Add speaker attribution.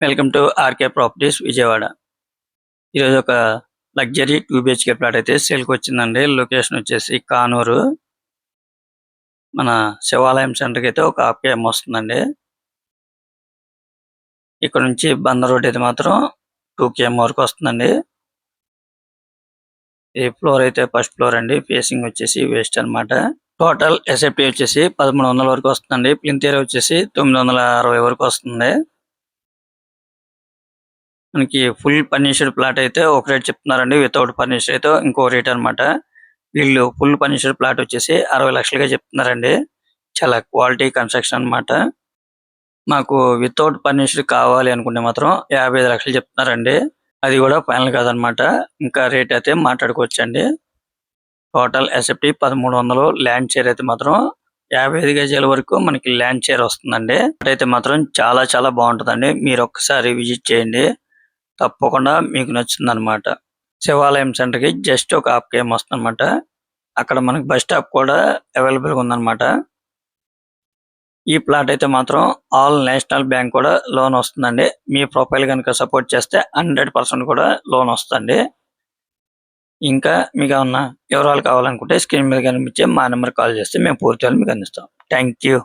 Speaker 1: Welcome to RK properties Vijayawada. ఈరోజు ఒక luxury 2 BHK plot అయితే సేల్కి వచ్చిందండి. లొకేషన్ వచ్చేసి కానూరు. మన శివాలయం సెంటర్కి అయితే ఒక హాఫ్ కేఎం వస్తుందండి. ఇక్కడ నుంచి బంద రోడ్ అయితే మాత్రం 2 km వరకు వస్తుందండి. ఈ ఫ్లోర్ అయితే ఫస్ట్ ఫ్లోర్ అండి. ఫేసింగ్ వచ్చేసి వెస్ట్ అన్నమాట. టోటల్ ఎస్ఎఫ్టీ వచ్చేసి 1300 వరకు వస్తుందండి. ప్లింత్ ఏరియా వచ్చేసి 960 వరకు వస్తుంది. మనకి ఫుల్ ఫర్నిచర్డ్ ప్లాట్ అయితే ఒక రేట్ చెప్తున్నారండి. వితౌట్ ఫర్నిచర్ అయితే ఇంకో రేట్ అన్నమాట. వీళ్ళు ఫుల్ ఫర్నిచర్డ్ ప్లాట్ వచ్చేసి 60 లక్షలుగా చెప్తున్నారండి. చాలా క్వాలిటీ కన్స్ట్రక్షన్ అన్నమాట. మాకు వితౌట్ ఫర్నిచర్ కావాలి అనుకుంటే మాత్రం 55 లక్షలు చెప్తున్నారండి. అది కూడా ఫైనల్ కాదనమాట. ఇంకా రేట్ అయితే మాట్లాడుకోవచ్చండి. Total SFT 1300. ల్యాండ్ షేర్ అయితే మాత్రం 55 గజాల వరకు మనకి ల్యాండ్ షేర్ వస్తుందండి. అయితే మాత్రం చాలా చాలా బాగుంటుందండి. మీరు ఒక్కసారి విజిట్ చేయండి, తప్పకుండా మీకు నచ్చుతుంది అనమాట. శివాలయం సెంటర్ కి జస్ట్ ఒక హాఫ్ కేఎం వస్తుంది అనమాట. అక్కడ మనకి బస్ స్టాప్ కూడా అవైలబుల్ గా ఉందన్నమాట. ఈ ప్లాట్ అయితే మాత్రం ఆల్ నేషనల్ బ్యాంక్ కూడా లోన్ వస్తుందండి. మీ ప్రొఫైల్ కనుక సపోర్ట్ చేస్తే 100% కూడా లోన్ వస్తుంది. ఇంకా మీకు ఏమన్నా వివరాలు కావాలనుకుంటే స్క్రీన్ మీద కనిపించే మా నెంబర్ కాల్ చేస్తే మేము పూర్తిగా మీకు అందిస్తాం. Thank you.